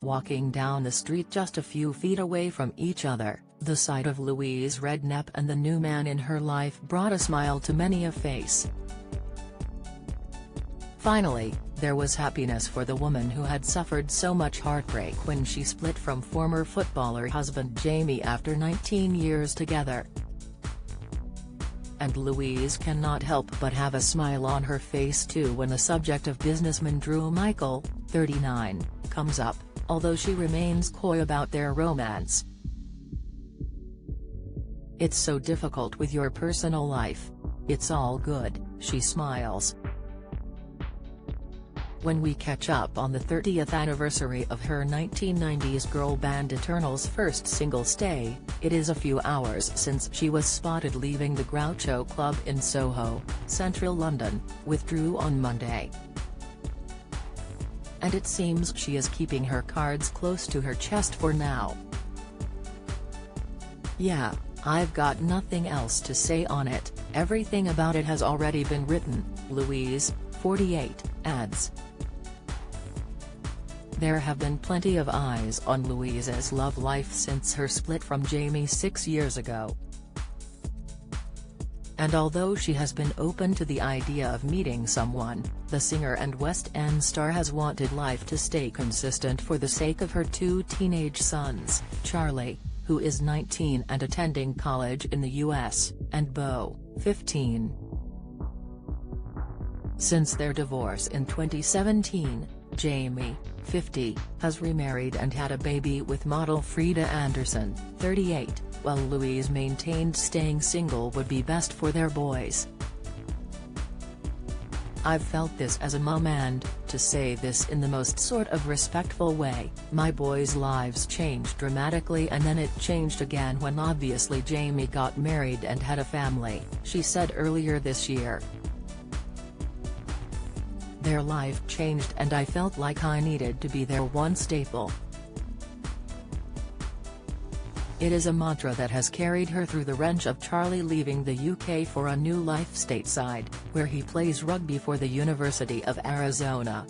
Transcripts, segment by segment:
Walking down the street just a few feet away from each other, the sight of Louise Redknapp and the new man in her life brought a smile to many a face. Finally, there was happiness for the woman who had suffered so much heartbreak when she split from former footballer husband Jamie after 19 years together. And Louise cannot help but have a smile on her face too when the subject of businessman Drew Michael, 39, comes up, although she remains coy about their romance. "It's so difficult with your personal life. It's all good," she smiles. When we catch up on the 30th anniversary of her 1990s girl band Eternal's first single Stay, it is a few hours since she was spotted leaving the Groucho Club in Soho, central London, with Drew on Monday. And it seems she is keeping her cards close to her chest for now. "Yeah, I've got nothing else to say on it, everything about it has already been written," Louise, 48, adds. There have been plenty of eyes on Louise's love life since her split from Jamie 6 years ago. And although she has been open to the idea of meeting someone, the singer and West End star has wanted life to stay consistent for the sake of her 2 teenage sons, Charlie, who is 19 and attending college in the US, and Beau, 15. Since their divorce in 2017, Jamie, 50, has remarried and had a baby with model Frida Anderson, 38, while Louise maintained staying single would be best for their boys. "I've felt this as a mum and, to say this in the most sort of respectful way, my boys' lives changed dramatically and then it changed again when obviously Jamie got married and had a family," she said earlier this year. "Their life changed and I felt like I needed to be their one staple." It is a mantra that has carried her through the wrench of Charlie leaving the UK for a new life stateside, where he plays rugby for the University of Arizona.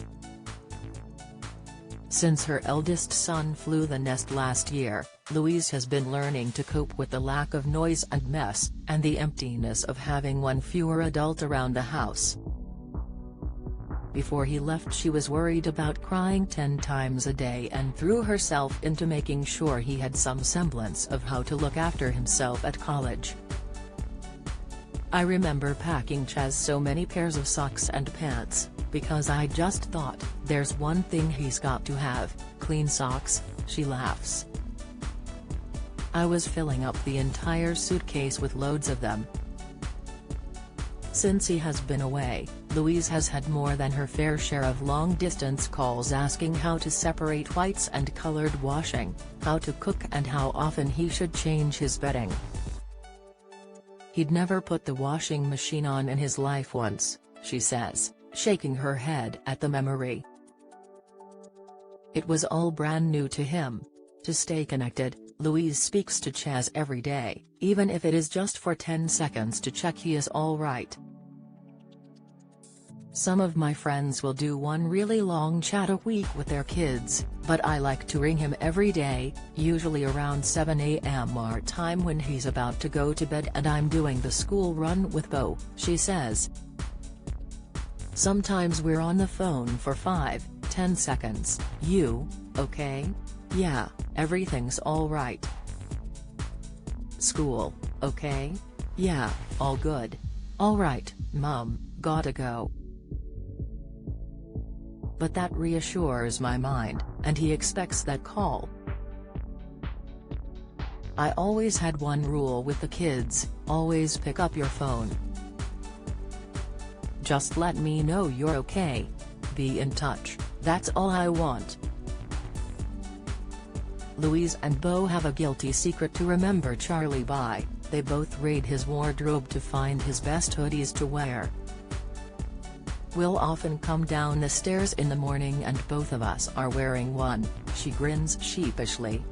Since her eldest son flew the nest last year, Louise has been learning to cope with the lack of noise and mess, and the emptiness of having one fewer adult around the house. Before he left she was worried about crying 10 times a day and threw herself into making sure he had some semblance of how to look after himself at college. "I remember packing Chaz so many pairs of socks and pants, because I just thought, there's one thing he's got to have, clean socks," she laughs. "I was filling up the entire suitcase with loads of them." Since he has been away, Louise has had more than her fair share of long-distance calls asking how to separate whites and colored washing, how to cook and how often he should change his bedding. "He'd never put the washing machine on in his life once," she says, shaking her head at the memory. "It was all brand new to him. To stay connected, Louise speaks to Chaz every day, even if it is just for 10 seconds to check he is all right. Some of my friends will do one really long chat a week with their kids, but I like to ring him every day, usually around 7 a.m. our time when he's about to go to bed and I'm doing the school run with Beau," she says. "Sometimes we're on the phone for 5-10 seconds, you, okay? Yeah, everything's all right. School, okay? Yeah, all good. All right, Mum, gotta go." But that reassures my mind, and he expects that call. "I always had one rule with the kids, always pick up your phone. Just let me know you're okay. Be in touch, that's all I want." Louise and Beau have a guilty secret to remember Charlie by. They both raid his wardrobe to find his best hoodies to wear. "We'll often come down the stairs in the morning and both of us are wearing one," she grins sheepishly.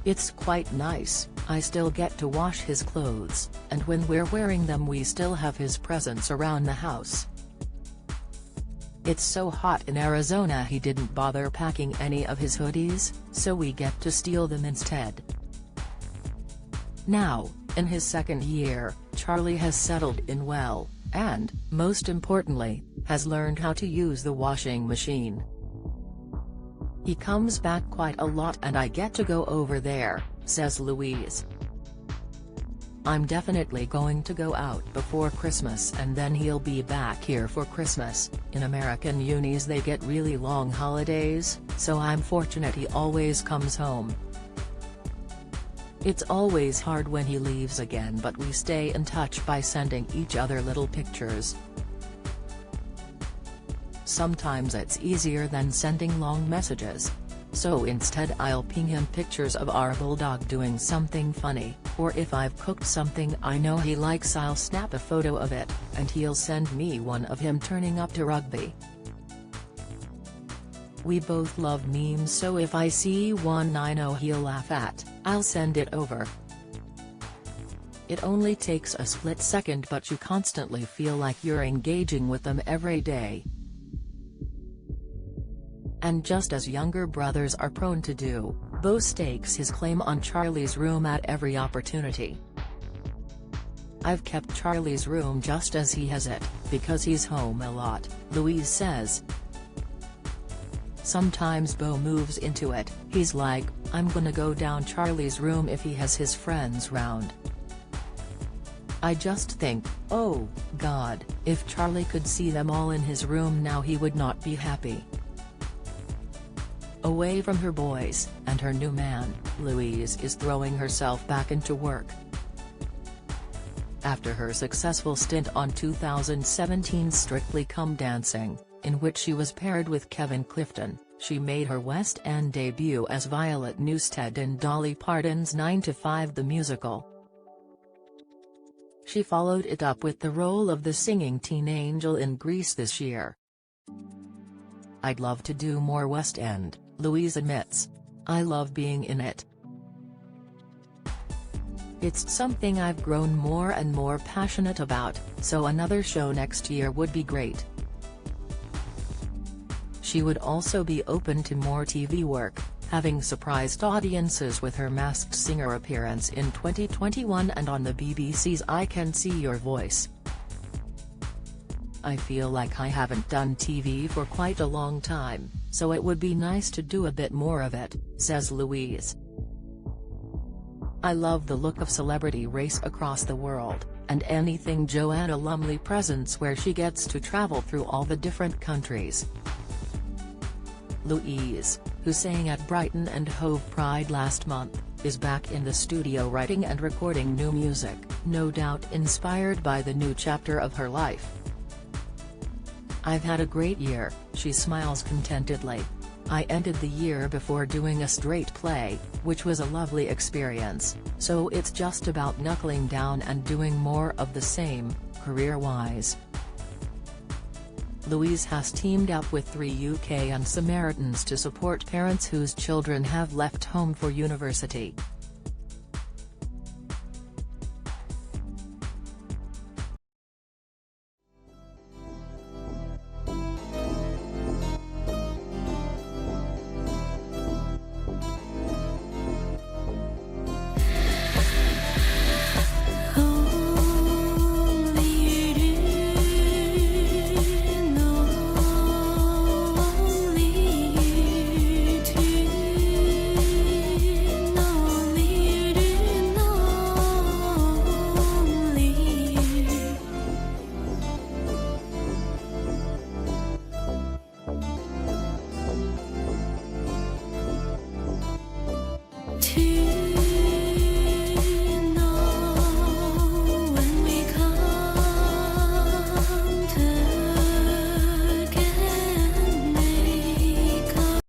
"It's quite nice, I still get to wash his clothes, and when we're wearing them we still have his presence around the house." It's so hot in Arizona he didn't bother packing any of his hoodies, so we get to steal them instead. Now, in his second year, Charlie has settled in well, and, most importantly, has learned how to use the washing machine. He comes back quite a lot and I get to go over there, says Louise. I'm definitely going to go out before Christmas and then he'll be back here for Christmas. In American unis they get really long holidays, so I'm fortunate he always comes home. It's always hard when he leaves again, but we stay in touch by sending each other little pictures. Sometimes it's easier than sending long messages. So instead I'll ping him pictures of our bulldog doing something funny, or if I've cooked something I know he likes I'll snap a photo of it, and he'll send me one of him turning up to rugby. We both love memes, so if I see one I know he'll laugh at, I'll send it over. It only takes a split second, but you constantly feel like you're engaging with them every day. And just as younger brothers are prone to do, Bo stakes his claim on Charlie's room at every opportunity. I've kept Charlie's room just as he has it, because he's home a lot, Louise says. Sometimes Bo moves into it, he's like, I'm gonna go down Charlie's room if he has his friends round. I just think, oh, God, if Charlie could see them all in his room now he would not be happy. Away from her boys, and her new man, Louise is throwing herself back into work. After her successful stint on 2017's Strictly Come Dancing, in which she was paired with Kevin Clifton, she made her West End debut as Violet Newstead in Dolly Parton's 9 to 5 the musical. She followed it up with the role of the singing teen angel in Grease this year. I'd love to do more West End, Louise admits. I love being in it. It's something I've grown more and more passionate about, so another show next year would be great. She would also be open to more TV work, having surprised audiences with her Masked Singer appearance in 2021 and on the BBC's I Can See Your Voice. I feel like I haven't done TV for quite a long time, so it would be nice to do a bit more of it, says Louise. I love the look of Celebrity Race across the world, and anything Joanna Lumley presents where she gets to travel through all the different countries. Louise, who sang at Brighton and Hove Pride last month, is back in the studio writing and recording new music, no doubt inspired by the new chapter of her life. I've had a great year, she smiles contentedly. I ended the year before doing a straight play, which was a lovely experience, so it's just about knuckling down and doing more of the same, career-wise. Louise has teamed up with 3 UK and Samaritans to support parents whose children have left home for university.